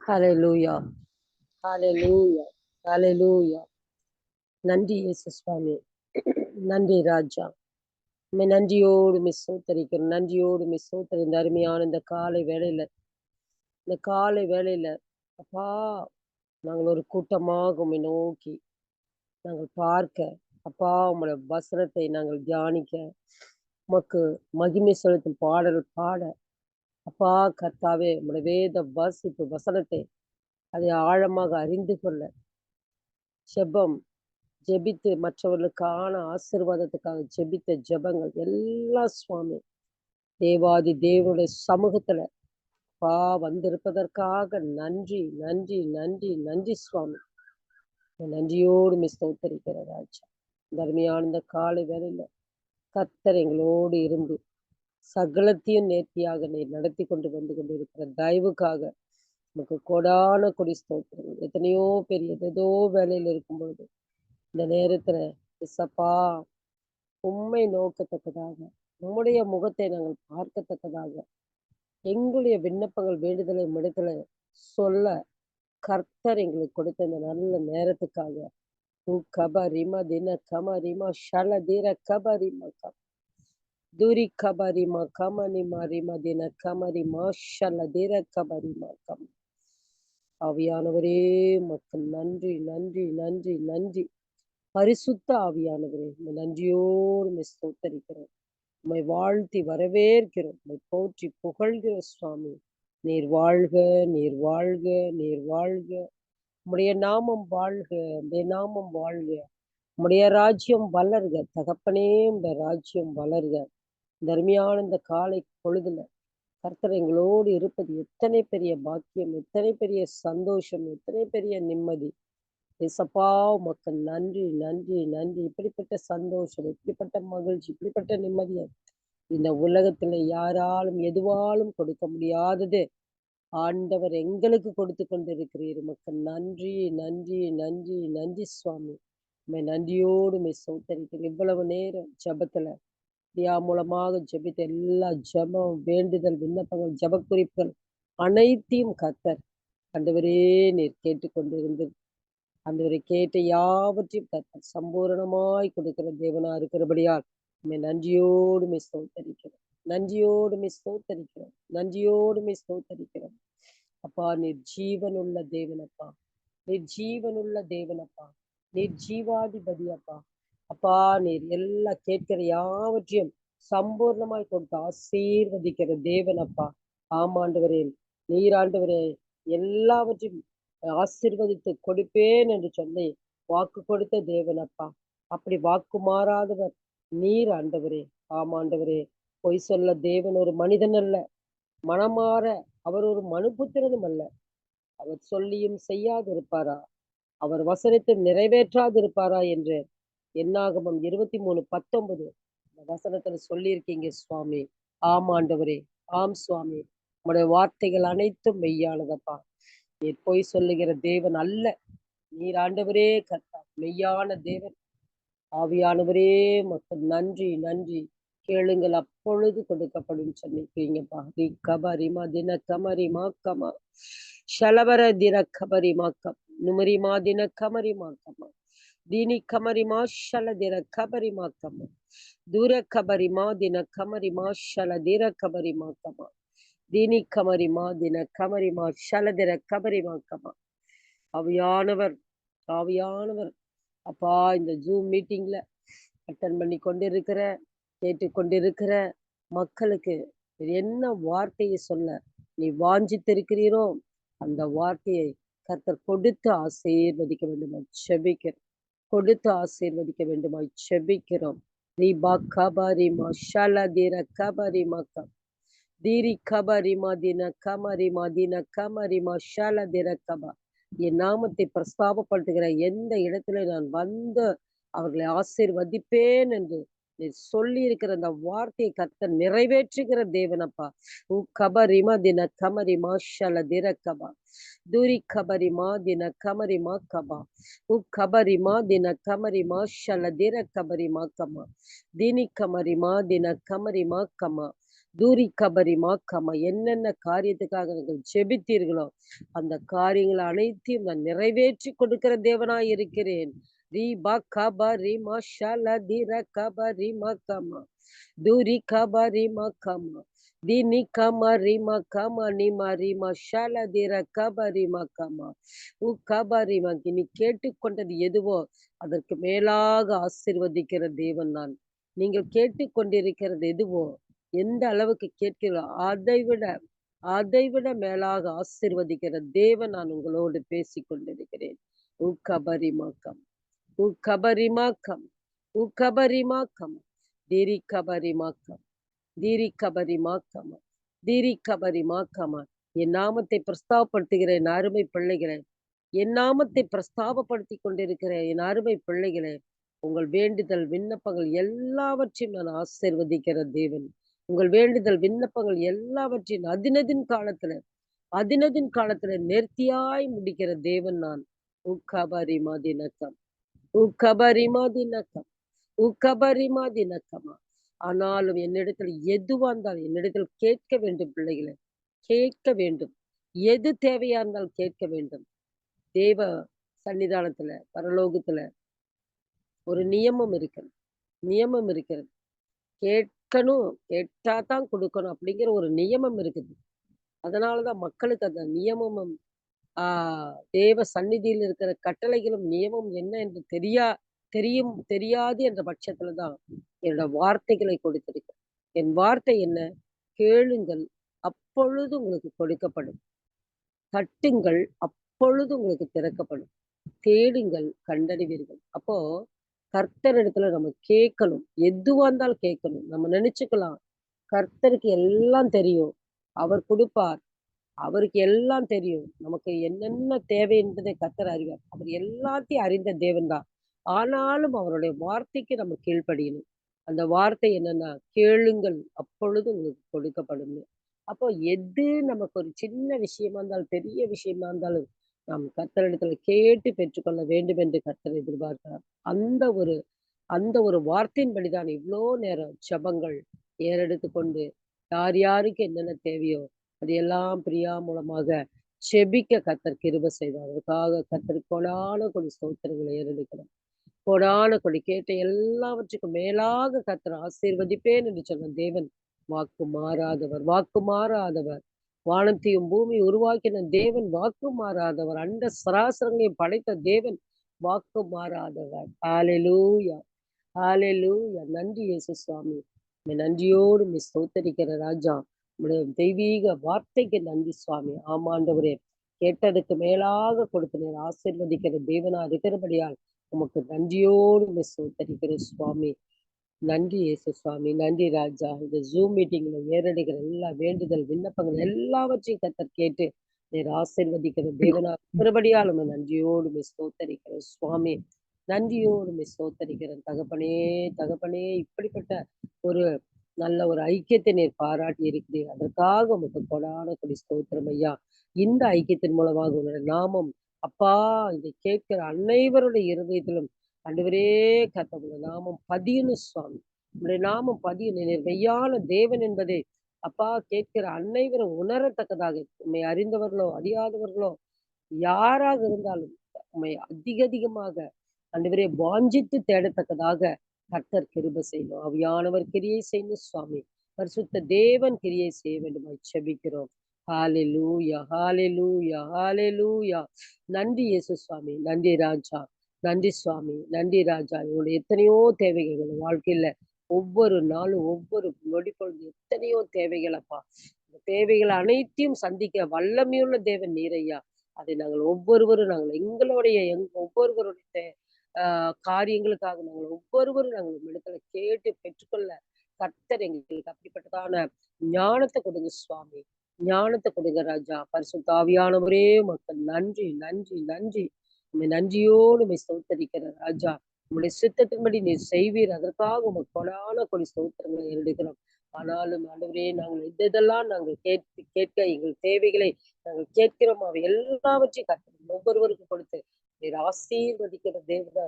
ஹalleluya, ஹalleluya, ஹalleluya. நன்றி இயேசு சுவாமி. நன்றி ராஜா. உம்மை நன்றியோடு ஸ்தோத்தரிக்கிறோம். நன்றியோடு ஸ்தோத்திரம். இந்த அருமையான இந்த காலை வேளையில அப்பா, நாங்கள் ஒரு கூட்டமாக உம்மை நோக்கி நாங்கள் பார்க்க, அப்பா உம்முடைய வசனத்தை நாங்கள் தியானிக்க, உமக்கு மகிமை செலுத்தும் பாடல் பாட, அப்பா கர்த்தாவே உம்முடைய வேத வாசிப்பு வசனத்தை அதை ஆழமாக அறிந்து கொள்ள, செபம் ஜெபித்து மற்றவர்களுக்கான ஆசீர்வாதத்துக்காக ஜெபித்த ஜெபங்கள் எல்லாம் சுவாமி தேவாதி தேவனுடைய சமூகத்துல பா வந்திருப்பதற்காக நன்றி நன்றி நன்றி நன்றி சுவாமி. நன்றியோடு ஸ்தோத்தரிக்கிற ராஜா. இந்த அருமையான இந்த காலை வேளையில கர்த்தர் எங்களோடு இருந்து சகலத்தையும் நேர்த்தியாக நீர் நடத்தி கொண்டு வந்து கொண்டிருக்கிற தயவுக்காக நமக்கு கொடான கொடி ஸ்தோத்திரம். எத்தனையோ பேர் ஏதோ வேலையில இருக்கும் பொழுது இந்த நேரத்துல இசப்பா உம்மை நோக்கத்தக்கதாக உம்முடைய முகத்தை நாங்கள் பார்க்கத்தக்கதாக எங்களுடைய விண்ணப்பங்கள் வேண்டுதலை மிடத்துல சொல்ல கர்த்தர் எங்களுக்கு கொடுத்த இந்த நல்ல நேரத்துக்காக கபரிமா தின கமரிமா ஷல தீர கபரிமா துரி கபரிமா கமனிமா ரிமா தின கமரிமா ஷல தீர கபரிமா கம். ஆவியானவரே மக்கள் நன்றி நன்றி நன்றி நன்றி. பரிசுத்த ஆவியானவரே நன்றியோடு ஸ்தோத்தரிக்கிறோம். உம்மை வாழ்த்தி வரவேற்கிறோம். உம்மை போற்றி புகழ்கிற சுவாமி. நீர் வாழ்க, நீர் வாழ்க, நீர் வாழ்க. உம்முடைய நாமம் வாழ்க, உம்முடைய நாமம் வாழ்க. உம்முடைய ராஜ்யம் வளர்க தகப்பனே, இந்த ராஜ்யம் வளர்க. இந்த அருமையான இந்த காலை பொழுதுல கர்த்தர் எங்களோடு இருப்பது எத்தனை பெரிய பாக்கியம், எத்தனை பெரிய சந்தோஷம், எத்தனை பெரிய நிம்மதி. ஏசப்பா உமக்கு நன்றி நன்றி நன்றி. இப்படிப்பட்ட சந்தோஷம், இப்படிப்பட்ட மகிழ்ச்சி, இப்படிப்பட்ட நிம்மதியை இந்த உலகத்துல யாராலும் எதுவாலும் கொடுக்க முடியாதது ஆண்டவர் எங்களுக்கு கொடுத்து கொண்டிருக்கிறீர். உமக்கு நன்றி நன்றி நன்றி நன்றி சுவாமி. உம்மை நன்றியோடு ஸ்தோத்தரிக்கிறேன். இவ்வளவு நேரம் ஜெபத்துல தியா மூலமாக ஜெபித்த எல்லா ஜெபம் வேண்டுதல் விண்ணப்பங்கள் ஜெப குறிப்புகள் அனைத்தையும் கர்த்தர் ஆண்டவரே நீர் கேட்டுக்கொண்டிருந்தது. ஆண்டவரை கேட்ட யாவற்றையும் கர்த்தர் சம்பூரணமாய் கொடுக்கிற தேவனா இருக்கிறபடியால் உம்மை நன்றியோடு ஸ்தோத்தரிக்கிறோம். நன்றியோடு ஸ்தோத்தரிக்கிறோம். நன்றியோடு ஸ்தோத்தரிக்கிறோம். அப்பா நீர் ஜீவனுள்ள தேவனப்பா, நீர் ஜீவனுள்ள தேவனப்பா, நீர் ஜீவாதிபதி அப்பா. அப்பா நீர் எல்லாம் கேட்கிற யாவற்றையும் சம்பூர்ணமாய் கொடுத்து ஆசீர்வதிக்கிற தேவனப்பா. ஆமாண்டவரே, நீராண்டவரே எல்லாவற்றையும் ஆசீர்வதித்து கொடுப்பேன் என்று சொல்லி வாக்கு கொடுத்த தேவனப்பா. அப்படி வாக்கு மாறாதவர் நீர் ஆண்டவரே. ஆமாண்டவரே, பொய் சொல்ல தேவன் ஒரு மனிதன் அல்ல, மனமாற அவர் ஒரு மனுபுத்திரனும் அல்ல. அவர் சொல்லியும் செய்யாதிருப்பாரா, அவர் வசனத்தை நிறைவேற்றாதிருப்பாரா என்று என்னாகமம் 23:19 வசனத்துல சொல்லியிருக்கீங்க சுவாமி. ஆமாண்டவரே, ஆம் சுவாமி. உங்களுடைய வார்த்தைகள் அனைத்தும் மெய்யானதப்பா. நீர் பொய் சொல்லுகிற தேவன் அல்ல. நீர் ஆண்டவரே கர்த்தா மெய்யான தேவன். ஆவியானவரே மக்கள் நன்றி நன்றி. கேளுங்கள் அப்பொழுது கொடுக்கப்படும் சொன்னிருக்கீங்கப்பா. ரி கபரிமா தின கமரிமா கமா ஷலவர தின கபரிமா கம் நுமரிமா தின கமரிமா கமா தீனி கமரிமா ஷல தின கபரிமா கமா தூர கபரிமா தின கமரிமா ஷல திர கபரிமா கமா தீனி கமரிமா தின கமரிமா ஷல திர கபரிமா கமா. ஆவியானவர் ஆவியானவர் அப்பா இந்த ஜூம் மீட்டிங்ல அட்டன் பண்ணி கொண்டிருக்கிற கேட்டுக்கொண்டிருக்கிற மக்களுக்கு என்ன வார்த்தையை சொல்ல நீ வாஞ்சித்திருக்கிறீரோ அந்த வார்த்தையை கர்த்தர் கொடுத்து ஆசீர்வதிக்க வேண்டுமாய் செபிக்கிறோம். கொடுத்து ஆசீர்வதிக்க வேண்டுமாய் செபிக்கிறோம். ரீபா கபரிமா ஷலதிர கபரிமா கம் தீரி கபரிமா தின கமரிமா தின கமரிமா ஷலதிர கபா. என் நாமத்தை பிரஸ்தாபப்படுத்துகிற எந்த இடத்துல நான் வந்து அவர்களை ஆசீர்வதிப்பேன் என்று சொல்லி இருக்கிற அந்த வார்த்தையை கர்த்தர் நிறைவேற்றுகிற தேவனப்பா. கபரிமா தின கமரிமா ஷல திர கபா தூரி கபரிமா தின கமரிமா கபா கபரிமா தின கமரிமா ஷல திர கபரிமா கமா தீனி கமரிமா தின கமரிமா கமா தூரி கபரி மாக்காமா என்னென்ன காரியத்துக்காக நீங்கள் ஜெபித்தீர்களோ அந்த காரியங்கள் அனைத்தையும் நான் நிறைவேற்றி கொடுக்கிற தேவனாய் இருக்கிறேன். ரீபா கபரி மஷால தீர கபரி மக்காமா தூரி கபரி மக்காமா தீனி கமரி மக்காமா நிமா ரீமா ஷால தீர கபரி மக்காமா கபரி மக்கி நீ கேட்டுக்கொண்டது எதுவோ அதற்கு மேலாக ஆசீர்வதிக்கிற தேவன் நான். நீங்கள் கேட்டுக்கொண்டிருக்கிறது எதுவோ எந்த அளவுக்கு கேட்கிறோ அதைவிட மேலாக ஆசீர்வதிக்கிற தேவன் நான் உங்களோடு பேசிக் கொண்டிருக்கிறேன். உக்கபரிமாக்கம் உக்கபரிமாக்கம் உக்கபரிமாக்கம் திரி கபரிமாக்கம் திரி கபரிமாக்கம் திரி கபரிமாக்கமா என் நாமத்தை பிரஸ்தாபப்படுத்துகிற என் அருமை பிள்ளைகளே, என் நாமத்தை பிரஸ்தாபப்படுத்தி கொண்டிருக்கிற என் அருமை பிள்ளைகளே, உங்கள் வேண்டுதல் விண்ணப்பங்கள் எல்லாவற்றையும் நான் ஆசீர்வதிக்கிற தேவன். உங்கள் வேண்டுதல் விண்ணப்பங்கள் எல்லாவற்றையும் அதினதின் காலத்துல நேர்த்தியாய் முடிக்கிற தேவன் நான். உக்கபரிமா தினக்கம் உக்கபரிமா தினக்கம் உக்கபரிமா தினக்கமா ஆனாலும் என்னிடத்தில் எதுவா இருந்தாலும் என்னிடத்தில் கேட்க வேண்டும் பிள்ளைகளே, கேட்க வேண்டும். எது தேவையா இருந்தாலும் கேட்க வேண்டும். தேவ சன்னிதானத்துல, பரலோகத்துல ஒரு நியமம் இருக்கிறது. நியமம் இருக்கிறது. கேட்கணும், கேட்டா தான் குடுக்கணும் அப்படிங்கிற ஒரு நியமம் இருக்குது. அதனால தான் மக்களுக்கு அந்த நியமமும், ஆ தேவ சந்நிதியில் இருக்கிற கட்டளைகளும், நியமம் என்ன என்று தெரியாது என்ற பட்சத்துல தான் என்னோட வார்த்தைகளை கொடுத்திருக்கிறேன். என் வார்த்தை என்ன? கேளுங்கள், அப்பொழுது உங்களுக்கு கொடுக்கப்படும். தட்டுங்கள், அப்பொழுது உங்களுக்கு திறக்கப்படும். தேடுங்கள், கண்டடைவீர்கள். அப்போ கர்த்தரிடத்துல நம்ம கேட்கணும். எதுவா இருந்தாலும் கேட்கணும். நம்ம நினைச்சுக்கலாம், கர்த்தருக்கு எல்லாம் தெரியும். அவர் குடுப்பார். அவருக்கு எல்லாம் தெரியும். நமக்கு என்னென்ன தேவை என்பதை கர்த்தர் அறிவார். அவர் எல்லாத்தையும் அறிந்த தேவன் தான். ஆனாலும் அவருடைய வார்த்தைக்கு நம்ம கீழ்ப்படியணும். அந்த வார்த்தை என்னன்னா, கேளுங்கள் அப்பொழுது உங்களுக்கு கொடுக்கப்படும்னு. அப்போ எது நமக்கு ஒரு சின்ன விஷயமா இருந்தாலும், பெரிய விஷயமா இருந்தாலும், நாம் கர்த்தரிடத்துல கேட்டு பெற்றுக்கொள்ள வேண்டும் என்று கர்த்தர் எதிர்பார்க்கிறார். அந்த ஒரு அந்த ஒரு வார்த்தையின்படிதான் இவ்ளோ நேரம் ஜெபங்கள் ஏறெடுத்துக் கொண்டு, யார் யாருக்கு என்னென்ன தேவையோ, அது எல்லாம் பிரியா மூலமாக செபிக்க கர்த்தர் கிருபை செய்தார். அதற்காக கர்த்தருக்கு கோடான கோடி ஸ்தோத்திரங்களை ஏறெடுக்கிறோம். கோடான கொடி கேட்ட எல்லாவற்றுக்கும் மேலாக கர்த்தர் ஆசீர்வதிப்பேன் என்று சொன்ன தேவன் வாக்கு மாறாதவர், வாக்கு மாறாதவர். வானத்தையும் பூமி உருவாக்கின தேவன் வாக்கு மாறாதவர். அண்ட சராசரங்களையும் படைத்த தேவன் வாக்கு மாறாதவர். ஹalleluya ஹalleluya நன்றி இயேசு சுவாமி. உம்மை நன்றியோடு உம்மை ஸ்தோத்தரிக்கிற ராஜா. உம்முடைய தெய்வீக வார்த்தைக்கு நன்றி சுவாமி. ஆமாண்டவரே, கேட்டதுக்கு மேலாக கொடுத்து நீர் ஆசீர்வதிக்கிற தேவனா இருக்கிறபடியால் உமக்கு நன்றியோடு உம்மை ஸ்தோத்தரிக்கிறேன் சுவாமி. நன்றி இயேசு சுவாமி. நன்றி ராஜா. இந்த ஜூம் மீட்டிங்ல ஏறெடுக்கிற எல்லா வேண்டுதல், விண்ணப்பங்கள் எல்லாவற்றையும் கர்த்தர் கேட்டு நீர் ஆசீர்வதிக்கிற தேவனா இருக்கிறபடியால் உம்மை நன்றியோடு உம்மை ஸ்தோத்தரிக்கிறேன் சுவாமி. நன்றியோடு உம்மை ஸ்தோத்தரிக்கிறேன் தகப்பனே, தகப்பனே இப்படிப்பட்ட ஒரு நல்ல ஒரு ஐக்கியத்தை நீர் பாராட்டி இருக்கிறீர். அதற்காக உமக்கு கொடான கொடி ஸ்தோத்திரம் ஐயா. இந்த ஐக்கியத்தின் மூலமாக உங்களுடைய நாமம் அப்பா இதை கேட்கிற அனைவருடைய இருதயத்திலும் ஆண்டவரே கர்த்தருடைய நாமம் பதியணும் சுவாமி. உம்முடைய நாமம் பதியணும். நீர் மெய்யான தேவன் என்பதை அப்பா கேட்கிற அனைவரும் உணரத்தக்கதாக உம்மை அறிந்தவர்களோ, அறியாதவர்களோ யாராக இருந்தாலும் உம்மை அதிகமாக ஆண்டவரே வாஞ்சித்து தேடத்தக்கதாக கர்த்தர் கிருபை செய்யணும். ஆவியானவர் கிரியை செய்யணும் சுவாமி. பரிசுத்த தேவன் கிரியை செய்ய வேண்டுமாய் செபிக்கிறோம். ஹalleluya ஹalleluya ஹalleluya நன்றி இயேசு சுவாமி. நன்றி ராஜா. நன்றி சுவாமி. நன்றி ராஜா. எங்களுடைய எத்தனையோ தேவைகள் எங்க வாழ்க்கையில ஒவ்வொரு நாளும், ஒவ்வொரு நொடி பொழுது எத்தனையோ தேவைகள் அப்பா. இந்த தேவைகள் அனைத்தையும் சந்திக்க வல்லமையுள்ள தேவன் நீரையா. அதை நாங்கள் எங்களுடைய ஒவ்வொருவருடைய ஆ காரியங்களுக்காக நாங்கள் உம்மிடத்துல கேட்டு பெற்றுக்கொள்ள கர்த்தர் எங்களுக்கு அப்படிப்பட்டதான ஞானத்த கொடுங்க சுவாமி. ஞானத்த கொடுங்க ராஜா. பரிசுத்த ஆவியானவரே உமக்கு நன்றி, நன்றி, நன்றி. உம்மை நன்றியோடு உம்மை ஸ்தோத்தரிக்கிற ராஜா. உம்முடைய சித்தத்தின்படி நீர் செய்வீர். அதற்காக உமக்கு கொடான கொடி ஸ்தோத்திரங்களை ஏறெடுக்கிறோம். ஆனாலும் ஆண்டவரே நாங்கள் எதெல்லாம் நாங்கள் கேட்க எங்கள் தேவைகளை நாங்கள் கேட்கிறோம். அவை எல்லாவற்றையும் கர்த்தர் ஒவ்வொருவருக்கும் கொடுத்து நீர் ஆசீர்வதிக்கிற தேவனா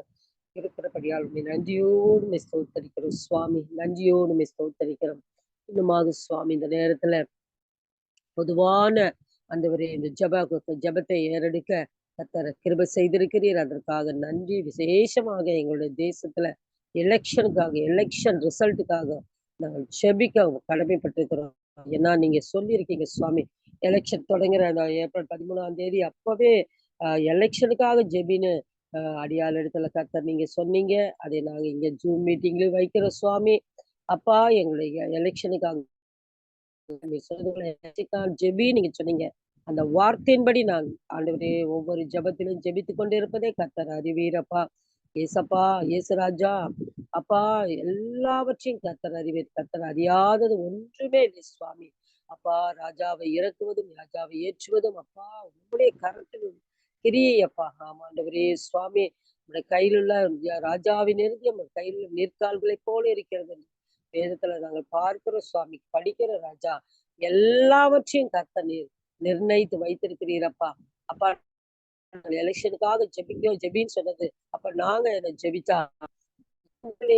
இருக்கிறபடியால் உம்மை நன்றியோடு உம்மை ஸ்தோத்தரிக்கிறோம் சுவாமி. நன்றியோடு உம்மை ஸ்தோத்தரிக்கிறோம். இன்னுமாக சுவாமி இந்த நேரத்துல பொதுவான ஆண்டவரே இந்த ஜெபத்தை ஏறெடுக்க கர்த்தர் கிருபை செய்திருக்கிறீர். அதற்காக நன்றி. விசேஷமாக எங்களுடைய தேசத்துல எலெக்ஷன் ரிசல்ட்டுக்காக நாங்கள் ஜெபிக்க கடமைப்பட்டிருக்கிறோம். ஏன்னா நீங்க சொல்லியிருக்கீங்க சுவாமி, எலெக்ஷன் தொடங்குற அந்த ஏப்ரல் 13ஆம் தேதி அப்பவே எலெக்ஷனுக்காக ஜெபின்னு அடியாள் இடத்துல கர்த்தர் நீங்க சொன்னீங்க. அதை நாங்க இங்க ஜூம் மீட்டிங்லயும் வைக்கிறோம் சுவாமி. அப்பா எங்களுடைய எலெக்ஷனுக்காக ஜெபி நீங்க சொன்னீங்க. அந்த வார்த்தையின்படி நான் ஆண்டவரே ஒவ்வொரு ஜெபத்திலும் ஜெபித்துக் கொண்டிருப்பதை கர்த்தர் அறிவீரப்பா. ஏசப்பா, ஏசுராஜா, அப்பா எல்லாவற்றையும் கர்த்தர் அறிவீர். கர்த்தர் அறியாதது ஒன்றுமே இல்லை சுவாமி. அப்பா ராஜாவை இறக்குவதும், ராஜாவை ஏற்றுவதும் அப்பா உம்முடைய கரத்தில் கிரியை அப்பா. ஆமாண்டவரே சுவாமி, உம்முடைய கையில் உள்ள ராஜாவின் இருதயம் கையில் உள்ள நீர்க்கால்களைப் போல இருக்கிறது. வேதத்துல நாங்கள் பார்க்கிறோம் சுவாமி, படிக்கிற ராஜா எல்லாவற்றையும் கர்த்தர் நிர்ணயித்து வைத்திருக்கிறீரப்பா. அப்பா எலெக்ஷனுக்காக ஜெபின்னு சொன்னது. அப்ப நாங்க என்ன ஜெபிச்சா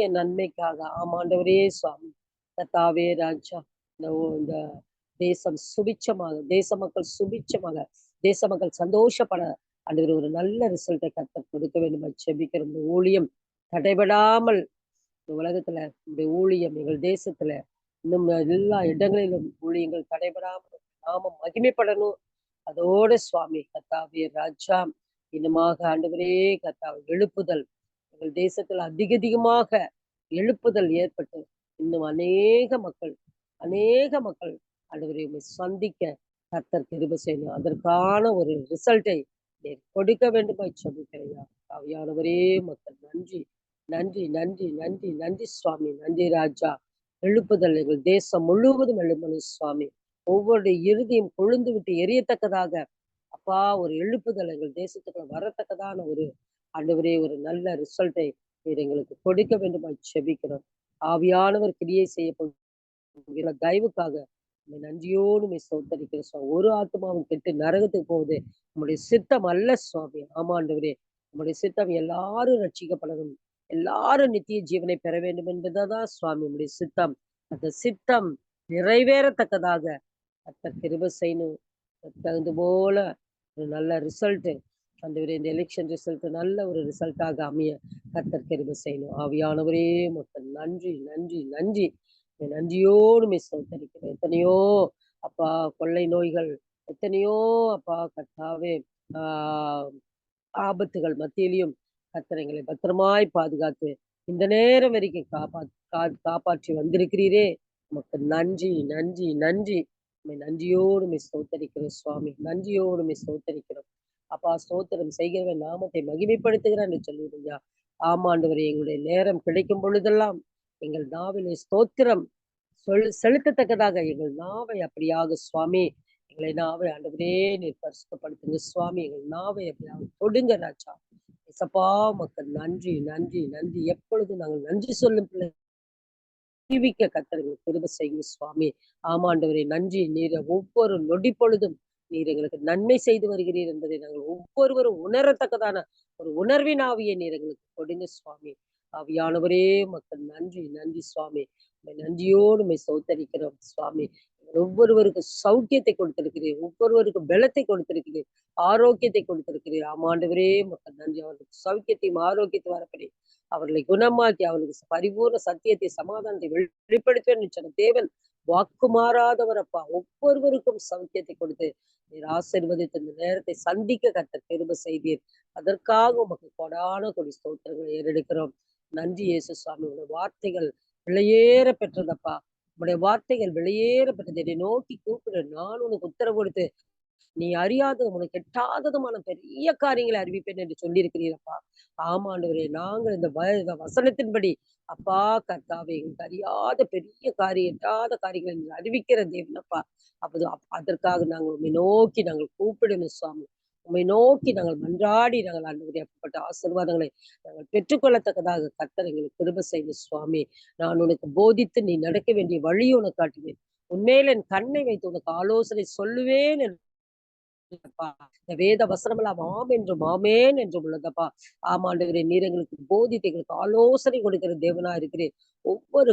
என் நன்மைக்காக ஆமாண்டவரே சுவாமி. கர்த்தாவே ராஜா, இந்த தேசம் சுபிட்சமாக, தேச மக்கள் சந்தோஷப்பட ஆண்டவரே ஒரு நல்ல ரிசல்ட்டை கர்த்தர் கொடுக்க வேண்டும் ஜெபிக்கிற இந்த ஊழியம் தடைபடாமல் இந்த உலகத்துல இந்த ஊழியம் எங்கள் தேசத்துல இன்னும் எல்லா இடங்களிலும் ஊழியங்கள் தடைபடாமல் நாம மகிமைப்படணும். அதோட சுவாமி கர்த்தாவே ராஜா, இன்னுமாக ஆண்டவரே கர்த்தாவே எழுப்புதல் எங்கள் தேசத்துல அதிகமாக எழுப்புதல் ஏற்பட்டு இன்னும் அநேக மக்கள் ஆண்டவரை உம்மை சந்திக்க கர்த்தர் கிருபை செய்யணும். அதற்கான ஒரு ரிசல்ட்டை நீர் கொடுக்க வேண்டுமாய் ஜெபிக்கிறையா. ஆவியானவரே மக்கள் நன்றி, நன்றி, நன்றி, நன்றி, நன்றி சுவாமி. நன்றி ராஜா. எழுப்புதல் எங்கள் தேசம் முழுவதும் எழும்பணும் சுவாமி. ஒவ்வொரு இறுதியும் கொழுந்து விட்டு எரியத்தக்கதாக அப்பா ஒரு எழுப்புதல் எங்கள் தேசத்துக்குள்ள வரத்தக்கதான ஒரு ஆண்டவரே ஒரு நல்ல ரிசல்ட்டை நீர் எங்களுக்கு கொடுக்க வேண்டுமாய் ஜெபிக்கிறோம். ஆவியானவர் கிரியை செய்யப்படுகிற தயவுக்காக உம்மை நன்றியோடு உம்மை ஸ்தோத்தரிக்கிறோம் சுவாமி. ஒரு ஆத்மாவும் கெட்டு நரகத்துக்கு போகுது நம்முடைய சித்தம் அல்ல சுவாமி. ஆமாண்டவரே நம்முடைய சித்தம் எல்லாரும் ரட்சிக்கப்படணும், எல்லாரும் நித்திய ஜீவனை பெற வேண்டும் என்பதுதான் சுவாமி நம்முடைய சித்தம். அந்த சித்தம் நிறைவேறத்தக்கதாக கர்த்தர் கிருபை செய்யணும். தகுந்த போல ஒரு நல்ல ரிசல்ட் ஆண்டவரே இந்த எலெக்ஷன் ரிசல்ட் நல்ல ஒரு ரிசல்ட்டாக அமைய கர்த்தர் கிருபை செய்யணும். ஆவியானவரே மக்கள் நன்றி, நன்றி, நன்றி. நன்றியோடு ஸ்தோத்தரிக்கிறேன். எத்தனையோ அப்பா கொள்ளை நோய்கள், எத்தனையோ அப்பா கர்த்தாவே ஆஹ் ஆபத்துகள் மத்தியிலையும் கர்த்தர் எங்களை பத்திரமாய் பாதுகாத்து இந்த நேரம் வரைக்கும் காப்பாற்றி வந்திருக்கிறீரே. உமக்கு நன்றி, நன்றி, நன்றி. நன்றியோடு ஸ்தோத்தரிக்கிறோம் சுவாமி. நன்றியோடு ஸ்தோத்தரிக்கிறோம். அப்பா ஸ்தோத்திரம் செய்கிறவன் நாமத்தை மகிமைப்படுத்துகிறான்னு சொல்லுவீங்க. ஆமாண்டவரே எங்களுடைய நேரம் கிடைக்கும் பொழுதெல்லாம் எங்கள் நாவிலே ஸ்தோத்திரம் செலுத்தத்தக்கதாக எங்கள் நாவை அப்படியாக சுவாமி எங்களை நாவை ஆண்டவரே நீர் பரிசுத்தப்படுத்துங்க சுவாமி. எங்கள் நாவை அப்படியாக தொடுங்க ராஜா. இசப்பா மக்கள் நன்றி, நன்றி, நன்றி. எப்பொழுது நாங்கள் நன்றி சொல்லும் பிள்ளை ஜீவிக்க கர்த்தர் கிருபை செய்யும் சுவாமி. ஆமாண்டவரே நன்றி. நீர் ஒவ்வொரு நொடி பொழுதும் நீர் எங்களுக்கு நன்மை செய்து வருகிறீர் என்பதை நாங்கள் ஒவ்வொருவரும் உணரத்தக்கதான ஒரு உணர்வின் ஆவியை நீர் எங்களுக்கு கொடுங்க சுவாமி. ஆவியானவரே மக்கள் நன்றி, நன்றி சுவாமி. நன்றியோடு சௌத்தரிக்கிறோம் சுவாமி. ஒவ்வொருவருக்கும் சௌக்கியத்தை கொடுத்திருக்கிறீர், ஒவ்வொருவருக்கும் பலத்தை கொடுத்திருக்கிறீர், ஆரோக்கியத்தை கொடுத்திருக்கிறீர். ஆமாண்டவரே மக்கள் நன்றி. அவர்களுக்கு சௌக்கியத்தையும் ஆரோக்கியத்தை வரப்படி அவர்களை குணமாக்கி அவர்களுக்கு பரிபூர்ண சத்தியத்தை சமாதானத்தை வெளிப்படுத்துவேன் சொன்ன தேவன் வாக்கு மாறாதவர் அப்பா. ஒவ்வொருவருக்கும் சௌக்கியத்தை கொடுத்து நீர் ஆசீர்வதித்து இந்த நேரத்தை சந்திக்க கர்த்தர் கிருபை செய்தீர். அதற்காக உமக்கு கொடான கொடி ஸ்தோத்திரங்களை ஏறெடுக்கிறோம். நன்றி இயேசு சுவாமி. உங்களுடைய வார்த்தைகள் விலையேற பெற்றதப்பா. உங்களுடைய வார்த்தைகள் விலையேற பெற்றது. என்னை நோக்கி கூப்பிடு, நான் உனக்கு உத்தரவு கொடுத்து நீ அறியாததும் உனக்கு எட்டாததுமான பெரிய காரியங்களை அறிவிப்பேன் என்று சொல்லியிருக்கிறீரப்பா. ஆமாண்டவரே நாங்கள் இந்த வசனத்தின்படி அப்பா கர்த்தாவே எங்களுக்கு அறியாத பெரிய காரியம் எட்டாத காரியங்களை நீங்கள் அறிவிக்கிற தேவனப்பா. அப்போது அதற்காக நாங்கள் உண்மை நோக்கி நாங்கள் கூப்பிடணும் சுவாமி. உண்மை நோக்கி நாங்கள் மன்றாடி நாங்கள் ஆண்டவரே அப்படிப்பட்ட ஆசீர்வாதங்களை நாங்கள் பெற்றுக்கொள்ளத்தக்கதாக கர்த்தர் எங்களுக்கு கிருபை செய்யும் சுவாமி. நான் உனக்கு போதித்து நீ நடக்க வேண்டிய வழியை உனக்கு காட்டுவேன். உண்மையில என் கண்ணை வைத்து உனக்கு ஆலோசனை சொல்லுவேன் இந்த வேத வசனமெல்லாம் ஆம் என்றும் ஆமேன் என்றும் உள்ளதப்பா. ஆமாண்டவரே நீர் எங்களுக்கு போதித்து எங்களுக்கு ஆலோசனை கொடுக்கிற தேவனா இருக்கிறேன். ஒவ்வொரு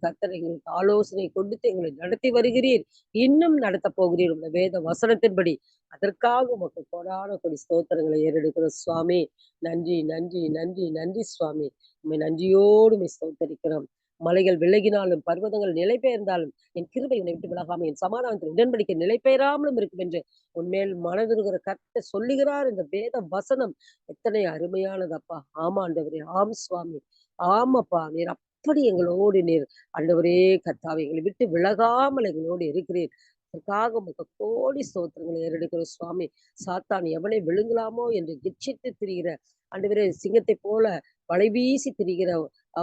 கர்த்தர் எங்களுக்கு ஆலோசனை கொடுத்து எங்களை நடத்தி வருகிறீர். இன்னும் நடத்தப் போகிறீர் உங்க வேத வசனத்தின்படி. அதற்காக உமக்கு கோடான கோடி ஸ்தோத்திரங்களை ஏறெடுக்கிறோம் சுவாமி. நன்றி, நன்றி, நன்றி, நன்றி சுவாமி. உம்மை நன்றியோடு உம்மை ஸ்தோத்தரிக்கிறோம். மலைகள் விலகினாலும், பர்வதங்கள் நிலை பெயர்ந்தாலும், என் கிருபை உன்னை விட்டு விலகாம, என் சமாதானத்தின் உடன்படிக்கை நிலை பெயராமலும் இருக்கும் என்று உன்மேல் மனதுருகிற கர்த்தர் சொல்லுகிறார். இந்த வேத வசனம் எத்தனை அருமையானதப்பா! ஆமா ஆண்டவரே. ஆம் சுவாமி. ஆமாப்பா. நீர் அப்படி எங்களோடு நீர் ஆண்டவரே கர்த்தாவே எங்களை விட்டு விலகாமல் எங்களோடு இருக்கிறீர். அதற்காக உமக்கு கோடி ஸ்தோத்திரங்களை ஏறெடுக்கிறோம் சுவாமி. சாத்தான் எவனை விழுங்கலாமோ என்று இச்சித்து திரிகிற ஆண்டவரே சிங்கத்தைப் போல வலைவீசி திரிகிற